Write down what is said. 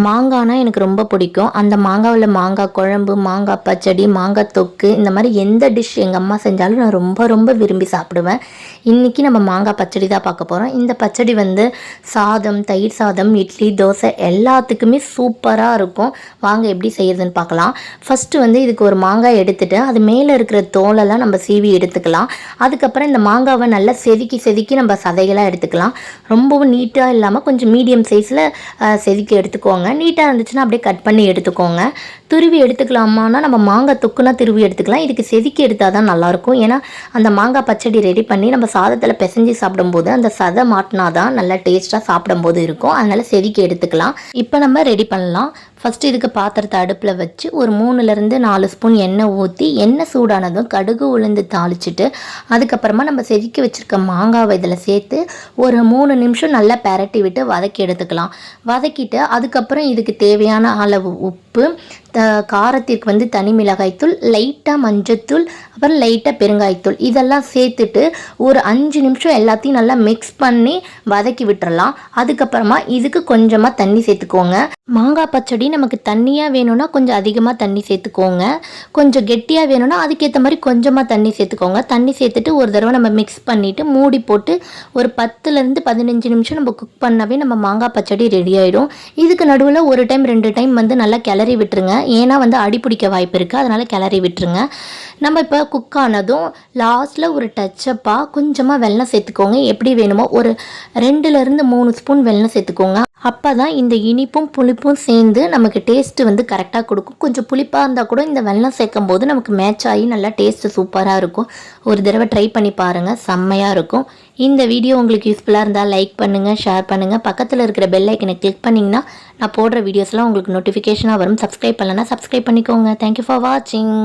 மாங்காய்னா எனக்கு ரொம்ப பிடிக்கும். அந்த மாங்காவில் மாங்காய் குழம்பு, மாங்காய் பச்சடி, மாங்காய் தொக்கு இந்த மாதிரி எந்த டிஷ் எங்கள் அம்மா செஞ்சாலும் நான் ரொம்ப ரொம்ப விரும்பி சாப்பிடுவேன். இன்றைக்கி நம்ம மாங்காய் பச்சடி தான் பார்க்க போகிறோம். இந்த பச்சடி வந்து சாதம், தயிர் சாதம், இட்லி, தோசை எல்லாத்துக்குமே சூப்பராக இருக்கும். வாங்க எப்படி செய்யறதுன்னு பார்க்கலாம். ஃபஸ்ட்டு வந்து இதுக்கு ஒரு மாங்காய் எடுத்துகிட்டு அது மேலே இருக்கிற தோலெல்லாம் நம்ம சீவி எடுத்துக்கலாம். அதுக்கப்புறம் இந்த மாங்காவை நல்லா செதுக்கி நம்ம சதைகளாக எடுத்துக்கலாம். ரொம்பவும் நீட்டாக இல்லாமல் கொஞ்சம் மீடியம் சைஸில் செதுக்கி எடுத்துக்கோங்க. நீட்டாக இருந்துச்சுன்னா அப்படியே கட் பண்ணி எடுத்துக்கோங்க. துருவி எடுத்துக்கலாமான்னா நம்ம மாங்காய் தொக்குனா துருவி எடுத்துக்கலாம். இதுக்கு செதுக்கி எடுத்தால் தான் நல்லாயிருக்கும். ஏன்னா அந்த மாங்காய் பச்சடி ரெடி பண்ணி நம்ம சாதத்தில் பிசைஞ்சு சாப்பிடும்போது அந்த சதை மாட்டினா தான் நல்லா டேஸ்ட்டாக சாப்பிடும்போது இருக்கும். அதனால் செதுக்கி எடுத்துக்கலாம். இப்போ நம்ம ரெடி பண்ணலாம். ஃபஸ்ட்டு இதுக்கு பாத்திரத்தை அடுப்பில் வச்சு ஒரு 3லேருந்து 4 ஸ்பூன் எண்ணெய் ஊற்றி எண்ணெய் சூடானதும் கடுகு உளுந்து தாளிச்சிட்டு அதுக்கப்புறமா நம்ம செதுக்கி வச்சுருக்க மாங்காவை இதில் சேர்த்து ஒரு 3 நிமிஷம் நல்லா பெரட்டி விட்டு வதக்கி எடுத்துக்கலாம். வதக்கிட்டு அதுக்கப்புறம் இதுக்கு தேவையான அளவு உப்பு, காரத்திற்கு வந்து தனி மிளகாய்த்தூள், லைட்டாக மஞ்சத்தூள், அப்புறம் லைட்டாக பெருங்காயத்தூள் இதெல்லாம் சேர்த்துட்டு ஒரு 5 நிமிஷம் எல்லாத்தையும் நல்லா மிக்ஸ் பண்ணி வதக்கி விட்டுறலாம். அதுக்கப்புறமா இதுக்கு கொஞ்சமாக தண்ணி சேர்த்துக்கோங்க. மாங்காய் பச்சடி நமக்கு தண்ணியாக வேணும்னா கொஞ்சம் அதிகமாக தண்ணி சேர்த்துக்கோங்க. கொஞ்சம் கெட்டியாக வேணும்னா அதுக்கேற்ற மாதிரி கொஞ்சமாக தண்ணி சேர்த்துக்கோங்க. தண்ணி சேர்த்துட்டு ஒரு தடவை நம்ம மிக்ஸ் பண்ணிவிட்டு மூடி போட்டு ஒரு 10லேருந்து 15 நிமிஷம் நம்ம குக் பண்ணாவே நம்ம மாங்காய் பச்சடி ரெடி ஆகிடும். இதுக்கு நடுவில் ஒரு டைம் 2 டைம் வந்து நல்லா கிளறி விட்டுருங்க. ஏன்னா வந்து அடிப்பிடிக்க வாய்ப்பு இருக்குது. அதனால் கிளறி விட்டுருங்க. நம்ம இப்போ குக் ஆனதும் லாஸ்ட்டில் ஒரு டச்சப்பாக கொஞ்சமாக வெல்லம் சேர்த்துக்கோங்க. எப்படி வேணுமோ ஒரு 2லேருந்து 3 ஸ்பூன் வெல்லம் சேர்த்துக்கோங்க. அப்போ தான் இந்த இனிப்பும் புளிப்பும் சேர்ந்து நமக்கு டேஸ்ட்டு வந்து கரெக்டாக கொடுக்கும். கொஞ்சம் புளிப்பாக இருந்தால் கூட இந்த வெல்லம் சேர்க்கும் போது நமக்கு மேட்ச் ஆகி நல்லா டேஸ்ட்டு சூப்பராக இருக்கும். ஒரு தடவை ட்ரை பண்ணி பாருங்கள், செம்மையாக இருக்கும். இந்த வீடியோ உங்களுக்கு யூஸ்ஃபுல்லாக இருந்தால் லைக் பண்ணுங்கள், ஷேர் பண்ணுங்கள். பக்கத்தில் இருக்கிற பெல் ஐக்கனை கிளிக் பண்ணிங்கன்னா நான் போடுற வீடியோஸ்லாம் உங்களுக்கு நோட்டிஃபிகேஷனாக வரும். சப்ஸ்கிரைப் பண்ணலைன்னா சப்ஸ்கிரைப் பண்ணிக்கோங்க. தேங்க்யூ ஃபார் வாட்சிங்.